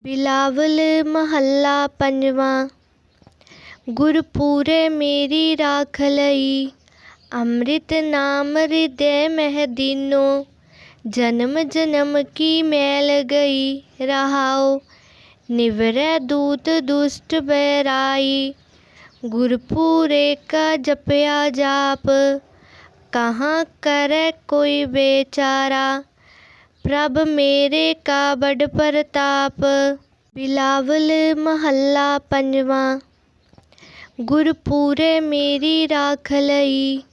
बिलावल महला पंजवा। गुरपुरे मेरी राख लई, अमृत नाम हृदय मह दीनो। जन्म जन्म की मैल गई, रहाओ निवरै दूत दुष्ट बैराई। गुरपुरे का जपया जाप, कहाँ करे कोई बेचारा। प्रभ मेरे का बड़ प्रताप, बिलावल महला पंजवा। गुरपुरे मेरी राख लई,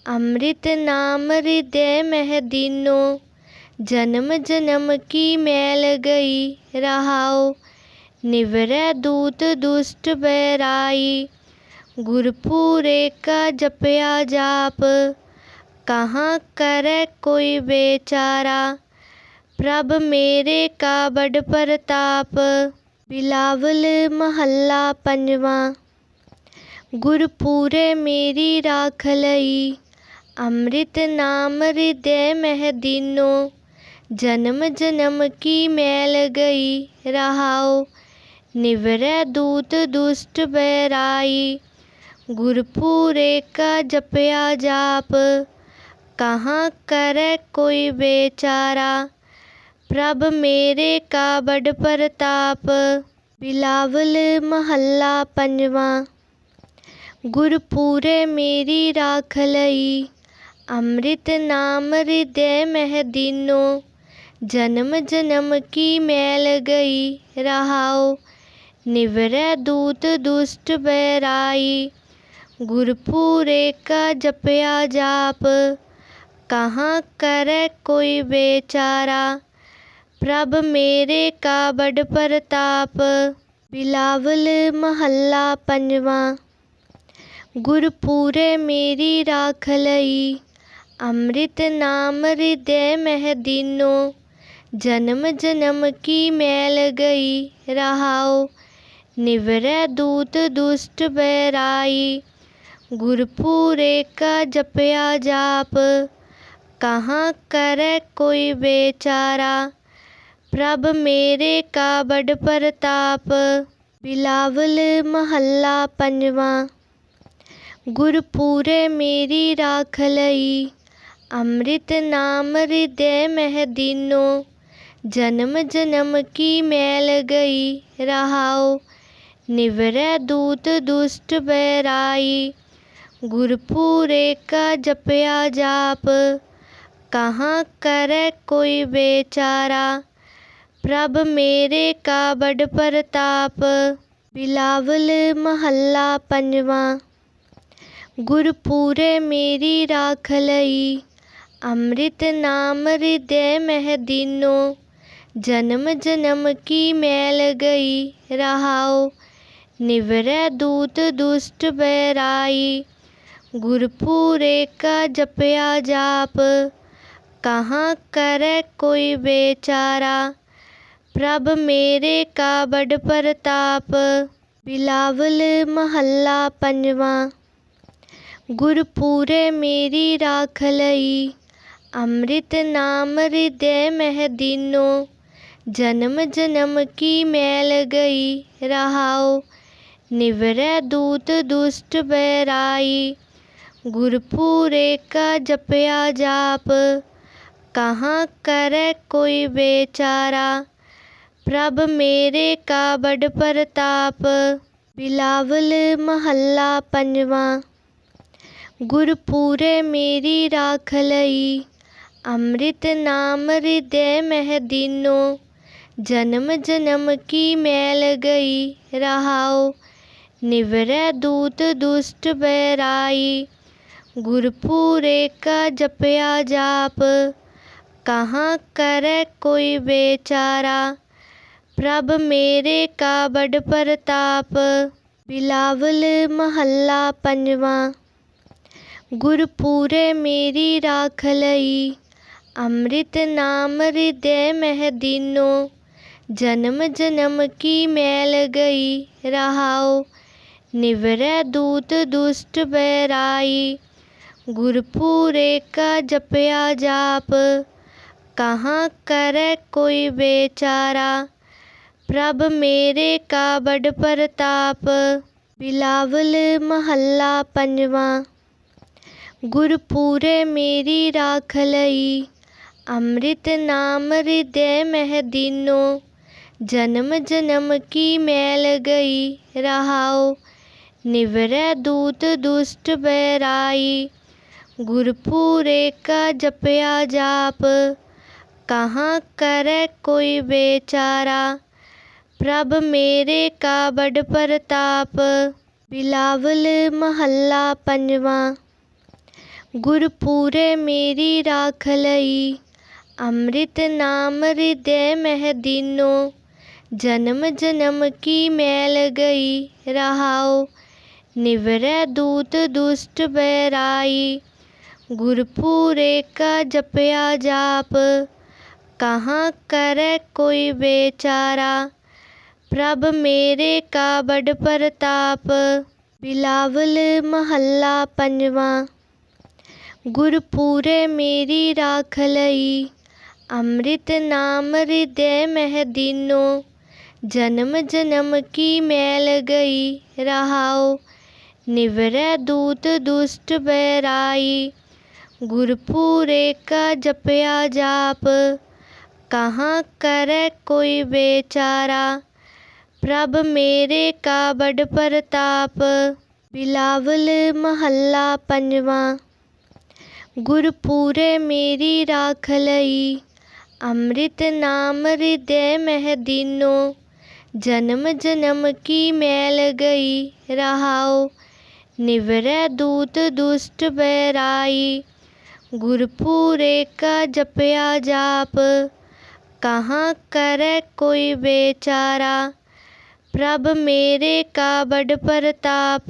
अमृत नाम हृदय मह दीनो। जन्म जन्म की मैल गई, रहाओ निवरै दूत दुष्ट बैराई। गुरपुरे का जपया जाप, कहाँ करे कोई बेचारा। प्रभ मेरे का बड़ प्रताप, बिलावल महला पंजवा। गुरपुरे मेरी राख लई, अमृत नाम हृदय मह दीनो। जन्म जन्म की मैल गई, रहाओ निवरै दूत दुष्ट बैराई। गुरपुरे का जपया जाप, कहाँ करे कोई बेचारा। प्रभ मेरे का बड़ प्रताप, बिलावल महला पंजवा। गुरपुरे मेरी राख लई, अमृत नाम हृदय मह दीनो। जन्म जन्म की मैल गई, रहाओ निवरै दूत दुष्ट बैराई। गुरपुरे का जपया जाप, कहाँ करे कोई बेचारा। प्रभ मेरे का बड़ प्रताप, बिलावल महला पंजवा। गुरपुरे मेरी राख लई, अमृत नाम हृदय मह दीनो। जन्म जन्म की मैल गई, रहाओ निवरै दूत दुष्ट बैराई। गुरपुरे का जपया जाप, कहाँ करे कोई बेचारा। प्रभ मेरे का बड़ प्रताप, बिलावल महला पंजवा। गुरपुरे मेरी राख लई, अमृत नाम हृदय मह दीनो। जन्म जन्म की मैल गई, रहाओ निवरै दूत दुष्ट बैराई। गुरपुरे का जपया जाप, कहाँ करे कोई बेचारा। प्रभ मेरे का बड़ प्रताप, बिलावल महला पंजवा। गुरपुरे मेरी राख लई, अमृत नाम हृदय मह दीनो। जन्म जन्म की मैल गई, रहाओ निवरै दूत दुष्ट बैराई। गुरपुरे का जपया जाप, कहाँ करे कोई बेचारा। प्रभ मेरे का बड़ प्रताप, बिलावल महला पंजवा। गुरपुरे मेरी राख लई, अमृत नाम हृदय मह दीनो। जन्म जन्म की मैल गई, रहाओ निवरै दूत दुष्ट बैराई। गुरपुरे का जपया जाप, कहाँ करे कोई बेचारा। प्रभ मेरे का बड़ प्रताप, बिलावल महला पंजवा। गुरपुरे मेरी राख लई, अमृत नाम हृदय मह दीनो। जन्म जन्म की मैल गई, रहाओ निवरै दूत दुष्ट बैराई। गुरपुरे का जपया जाप, कहाँ करे कोई बेचारा। प्रभ मेरे का बड़ प्रताप, बिलावल महला पंजवा। गुरपुरे मेरी राख लई, अमृत नाम हृदय मह दीनो। जन्म जन्म की मैल गई, रहाओ निवरै दूत दुष्ट बैराई। गुरपुरे का जपया जाप, कहाँ करे कोई बेचारा। प्रभ मेरे का बड़ प्रताप। बिलावल महला पंजवा। गुरपूरे मेरी राख लई, अमृत नाम हृदय मह दीनो। जन्म जन्म की मैल गई, रहाओ निवरै दूत दुष्ट बैराई। गुरपूरे का जपया जाप, कहाँ करे कोई बेचारा। प्रभ मेरे का बड़ प्रताप। बिलावल महला पंजवा। गुरपूरे मेरी राख लई, अमृत नाम हृदय मह दीनो। जन्म जन्म की मैल गई, रहाओ निवरै दूत दुष्ट बैराई। गुरपूरे का जपया जाप, कहाँ करे कोई बेचारा। प्रभ मेरे का बड़ प्रताप। बिलावल महला पंजवा। गुरपूरे मेरी राख लई, अमृत नाम हृदय मह दीनो। जन्म जन्म की मैल गई, रहाओ निवरै दूत दुष्ट बैराई। गुरपूरे का जपया जाप, कहाँ करे कोई बेचारा। प्रभ मेरे का बड़ प्रताप। बिलावल महला पंजवा। गुरपूरे मेरी राख लई, अमृत नाम हृदय मह दीनो। जन्म जन्म की मैल गई, रहाओ निवरै दूत दुष्ट बैराई। गुरपूरे का जपया जाप, कहाँ करे कोई बेचारा। प्रभ मेरे का बड़ प्रताप।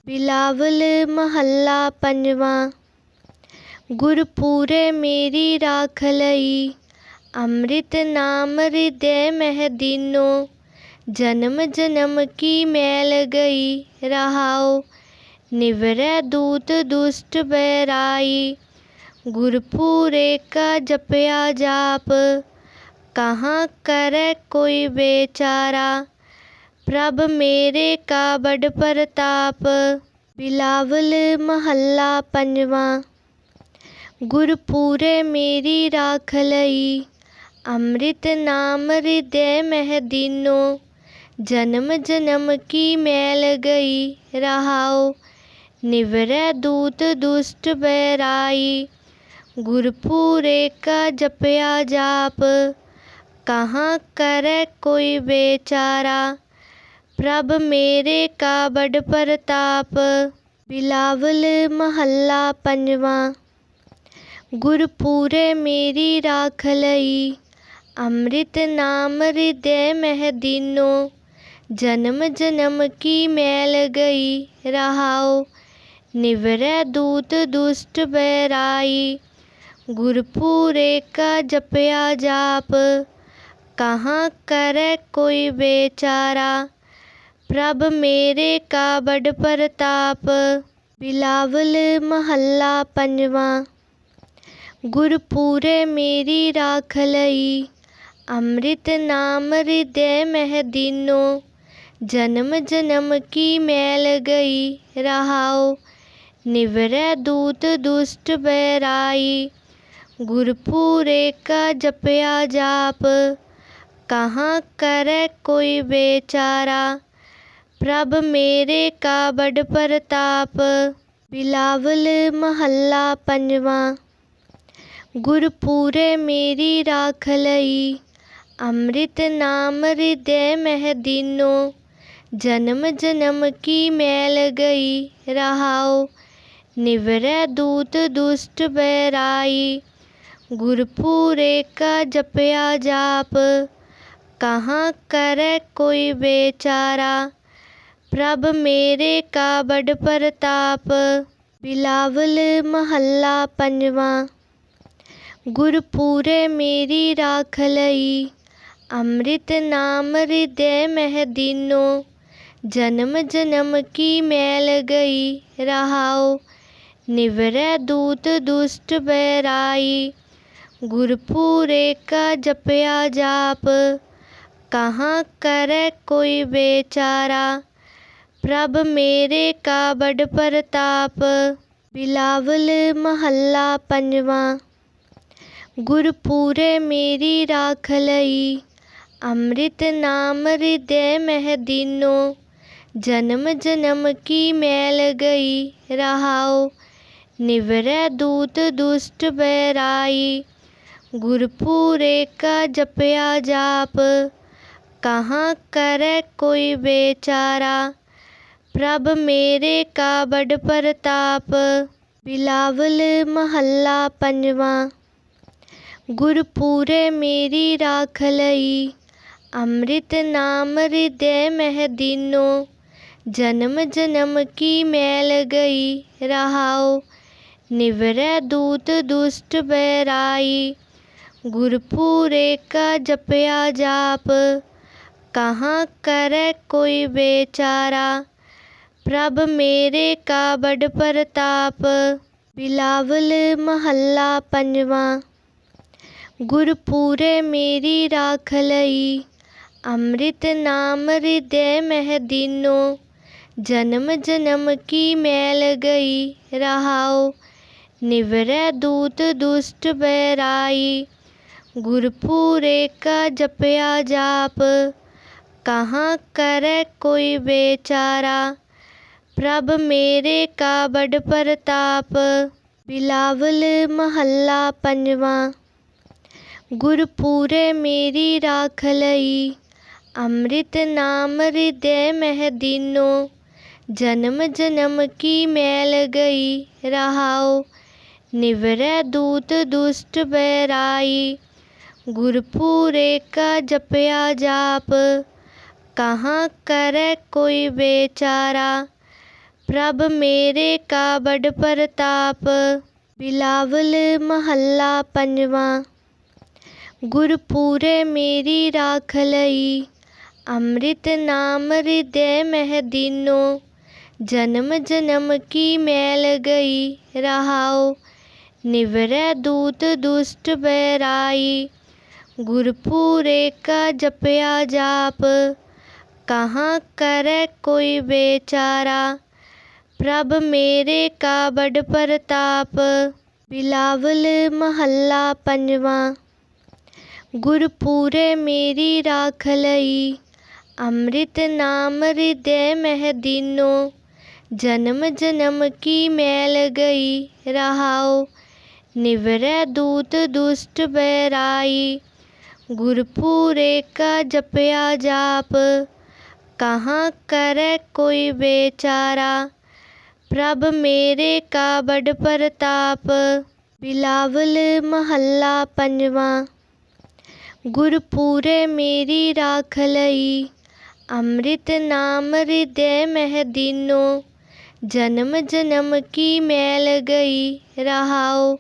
बिलावल महला पंजवा। गुरपूरे मेरी राख लई, अमृत नाम हृदय मह दीनो। जन्म जन्म की मैल गई, रहाओ निवरै दूत दुष्ट बैराई। गुरपूरे का जपया जाप, कहाँ करे कोई बेचारा। प्रभ मेरे का बड़ प्रताप। बिलावल महला पंजवा। गुरपूरे मेरी राख लई, अमृत नाम हृदय मह दीनो। जन्म जन्म की मैल गई, रहाओ निवरै दूत दुष्ट बैराई। गुरपूरे का जपया जाप, कहाँ करे कोई बेचारा। प्रभ मेरे का बड़ प्रताप। बिलावल महला पंजवा। गुरपूरे मेरी राख लई, अमृत नाम हृदय मह दीनो। जन्म जन्म की मैल गई, रहाओ निवरै दूत दुष्ट बैराई। गुरपूरे का जपया जाप, कहाँ करे कोई बेचारा। प्रभ मेरे का बड़ प्रताप। बिलावल महला पंजवा। गुरपूरे मेरी राख लई, अमृत नाम हृदय मह दीनो। जन्म जन्म की मैल गई, रहाओ निवरै दूत दुष्ट बैराई। गुरपूरे का जपया जाप, कहाँ करे कोई बेचारा। प्रभ मेरे का बड़ प्रताप। बिलावल महला पंजवा। गुरपूरे मेरी राख लई, अमृत नाम हृदय मह दीनो। जन्म जन्म की मैल गई, रहाओ निवरै दूत दुष्ट बैराई। गुरपूरे का जपया जाप, कहाँ करे कोई बेचारा। प्रभ मेरे का बड़ प्रताप। बिलावल महला पंजवा। गुरपूरे मेरी राख लई, अमृत नाम हृदय मह दीनो। जन्म जन्म की मैल गई, रहाओ निवरै दूत दुष्ट बैराई। गुरपूरे का जपया जाप, कहाँ करे कोई बेचारा। प्रभ मेरे का बड़ प्रताप। बिलावल महला पंजवा। गुरपूरे मेरी राख लई, अमृत नाम हृदय मह दीनो। जन्म जन्म की मैल गई रहाओ, निवरै दूत दुष्ट बैराई। गुरपूरे का जपया जाप, कहाँ करे कोई बेचारा। प्रभ मेरे का बड़ प्रताप। बिलावल महला पंजवा। गुरपूरे मेरी राख लई, अमृत नाम हृदय मह दीनो। जन्म जन्म की मैल गई रहाओ, निवरै दूत दुष्ट बैराई। गुरपूरे का जपया जाप, कहाँ करे कोई बेचारा। प्रभ मेरे का बड़ प्रताप। बिलावल महला पंजवा। गुरपूरे मेरी राख लई, अमृत नाम हृदय मह दीनो। जन्म जन्म की मैल गई रहाओ, निवरै दूत दुष्ट बैराई। गुरपूरे का जपया जाप, कहाँ करे कोई बेचारा। प्रभ मेरे का बड़ प्रताप। बिलावल महला पंजवा। गुरपूरे मेरी राख लई, अमृत नाम हृदय मह दीनो। जन्म जन्म की मैल गई रहाओ, निवरै दूत दुष्ट बैराई। गुरपूरे का जपया जाप, कहाँ करे कोई बेचारा। प्रभ मेरे का बड़ प्रताप। बिलावल महला पंजवा। गुरपूरे मेरी राख लई, अमृत नाम हृदय मह दीनो। जन्म जन्म की मैल गई रहाओ, निवरै दूत दुष्ट बैराई। गुरपूरे का जपया जाप, कहाँ करे कोई बेचारा। प्रभ मेरे का बड़ प्रताप। बिलावल महला पंजवा। गुरपूरे मेरी राख लई, अमृत नाम हृदय मह दीनो। जन्म जन्म की मैल गई रहाओ, निवरै दूत दुष्ट बैराई। गुरपूरे का जपया जाप, कहाँ करे कोई बेचारा। प्रभ मेरे का बड़ प्रताप। बिलावल महला पंजवा। गुरपूरे मेरी राख लई, अमृत नाम हृदय मह दीनो। जन्म जन्म की मैल गई रहाओ,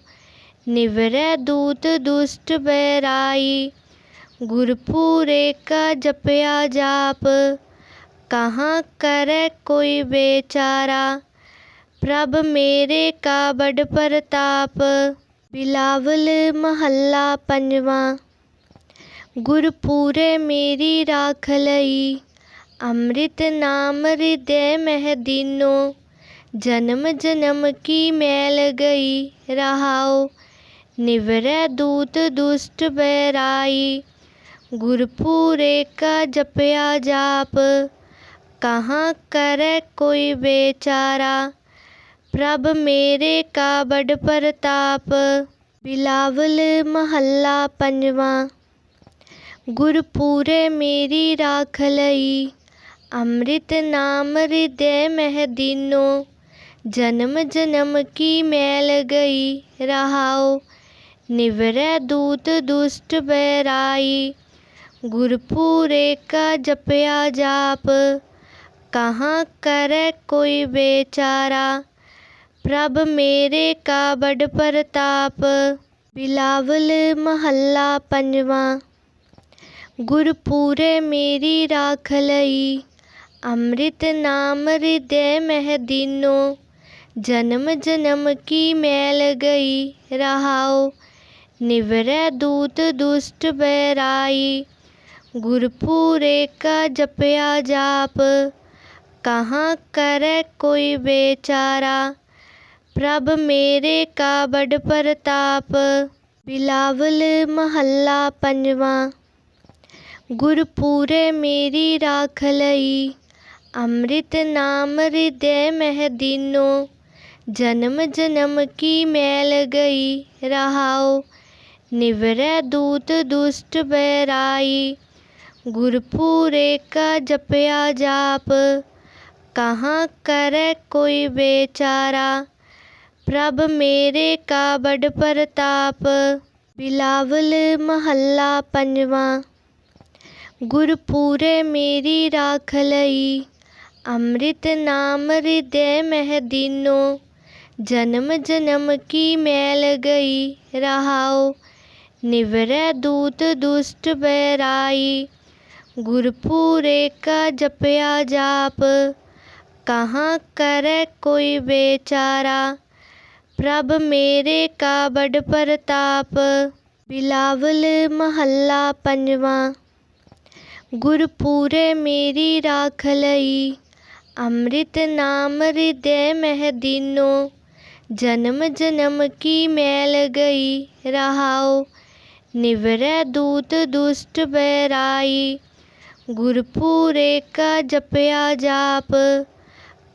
निवरै दूत दुष्ट बैराई। गुरपूरे का जपया जाप, कहाँ करे कोई बेचारा। प्रभ मेरे का बड़ प्रताप। बिलावल महला पंजवा। गुरपूरे मेरी राख लई, अमृत नाम हृदय मह दीनो। जन्म जन्म की मैल गई रहाओ, निवरै दूत दुष्ट बैराई। गुरपूरे का जपया जाप, कहाँ करे कोई बेचारा। प्रभ मेरे का बड़ प्रताप। बिलावल महला पंजवा। गुरपूरे मेरी राख लई, अमृत नाम हृदय मह दीनो। जन्म जन्म की मैल गई रहाओ, निवरै दूत दुष्ट बैराई। गुरपूरे का जपया जाप, कहाँ करे कोई बेचारा। प्रभ मेरे का बड़ प्रताप। बिलावल महला पंजवा। गुरपूरे मेरी राख लई, अमृत नाम हृदय मह दीनो। जन्म जन्म की मैल गई रहाओ, निवरै दूत दुष्ट बैराई। गुरपुरे का जपया जाप, कहाँ करे कोई बेचारा। प्रभ मेरे का बड़ प्रताप, बिलावल महला पंजवा। गुरपुरे मेरी राख लई, अमृत नाम हृदय मह दीनो। जन्म जन्म की मैल गई रहाओ, निवरै दूत दुष्ट बैराई। गुरपुरे का जपया जाप, कहाँ करे कोई बेचारा। प्रभ मेरे का बड़ प्रताप, बिलावल महला पंजवा। गुरपुरे मेरी राख लई, अमृत नाम हृदय मह दीनो। जन्म जन्म की मैल गई रहाओ, निवरै दूत दुष्ट बैराई। गुरपुरे का जपया जाप, कहाँ करे कोई बेचारा। प्रभ मेरे का बड़ प्रताप, बिलावल महला पंजवा। गुरपुरे मेरी राख लई, अमृत नाम हृदय मह दीनो। जन्म जन्म की मैल गई रहाओ, निवरै दूत दुष्ट बैराई। गुरपुरे का जपया जाप,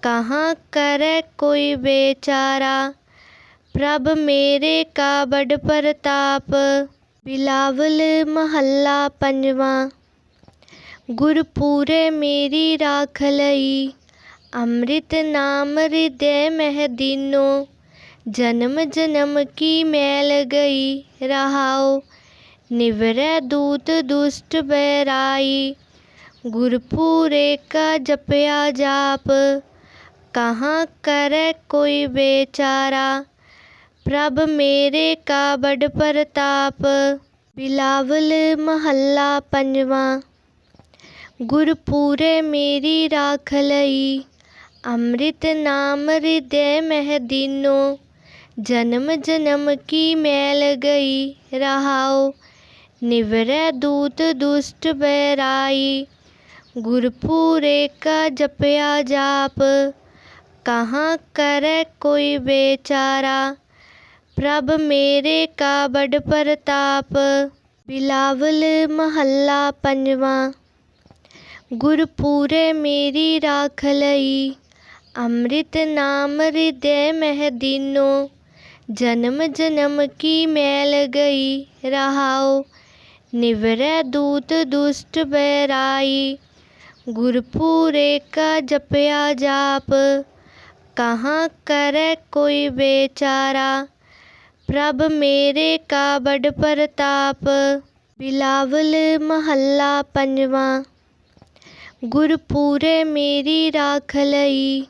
कहाँ करे कोई बेचारा। प्रभ मेरे का बड़ प्रताप, बिलावल महला पंजवा। गुरपुरे मेरी राख लई, अमृत नाम हृदय मह दीनो। जन्म जन्म की मैल गई रहाओ, निवरै दूत दुष्ट बैराई। गुरपुरे का जपया जाप, कहाँ करे कोई बेचारा। प्रभ मेरे का बड़ प्रताप, बिलावल महला पंजवा। गुरपुरे मेरी राख लई, अमृत नाम हृदय मह दीनो। जन्म जन्म की मैल गई रहाओ, निवरै दूत दुष्ट बैराई। गुरपुरे का जपया जाप, कहाँ करे कोई बेचारा। प्रभ मेरे का बड़ प्रताप, बिलावल महला पंजवा। गुरपुरे मेरी राख लई, अमृत नाम हृदय मह दीनो। जन्म जन्म की मैल गई रहाओ, निवरै दूत दुष्ट बैराई। गुरपुरे का जपया जाप, कहाँ करे कोई बेचारा। प्रभ मेरे का बड़ प्रताप, बिलावल महला पंजवा। गुरपुरे मेरी राख लई,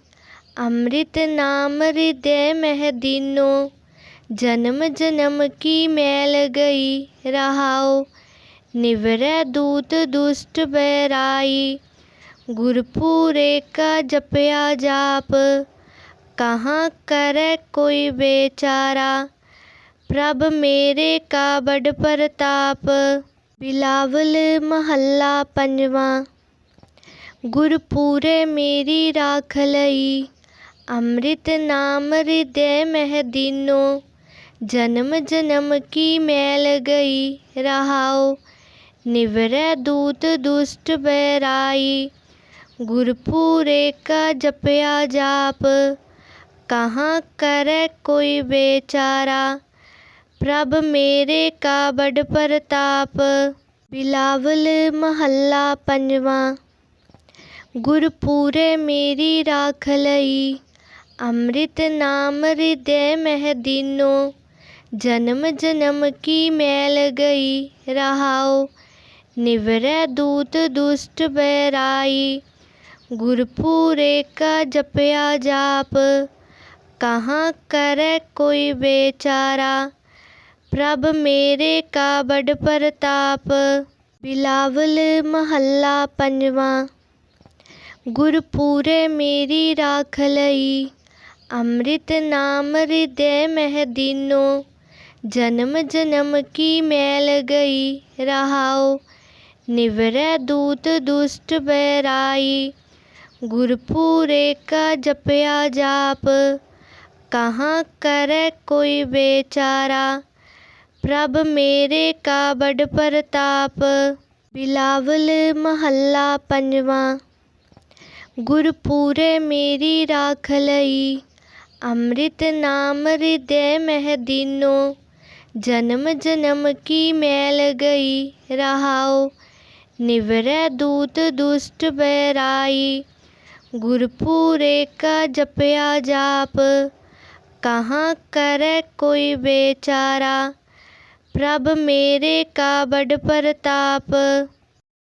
अमृत नाम हृदय मह दीनो। जन्म जन्म की मैल गई रहाओ, निवरै दूत दुष्ट बैराई। गुरपुरे का जपया जाप, कहाँ करे कोई बेचारा। प्रभ मेरे का बड़ प्रताप, बिलावल महला पंजवा। गुरपुरे मेरी राख लई, अमृत नाम हृदय मह दीनो। जन्म जन्म की मैल गई रहाओ, निवरै दूत दुष्ट बैराई। गुरपुरे का जपया जाप, कहाँ करे कोई बेचारा। प्रभ मेरे का बड़ प्रताप, बिलावल महला पंजवा। गुरपुरे मेरी राख लई, अमृत नाम हृदय मह दीनो। जन्म जन्म की मैल गई रहाओ, निवरै दूत दुष्ट बैराई। गुरपुरे का जपया जाप, कहाँ करे कोई बेचारा। प्रभ मेरे का बड़ प्रताप, बिलावल महला पंजवा। गुरपुरे मेरी राख लई, अमृत नाम हृदय मह दीनो। जन्म जन्म की मैल गई रहाओ, निवरै दूत दुष्ट बैराई। गुरपुरे का जपया जाप, कहाँ करे कोई बेचारा। प्रभ मेरे का बड़ प्रताप। बिलावल महला पंजवा। गुरपुरे मेरी राख लई, अमृत नाम हृदय मह दीनो। जन्म जन्म की मैल गई, रहाओ निवरै दूत दुष्ट बैराई। गुरपुरे का जपया जाप, कहाँ करे कोई बेचारा। प्रभ मेरे का बड़ प्रताप।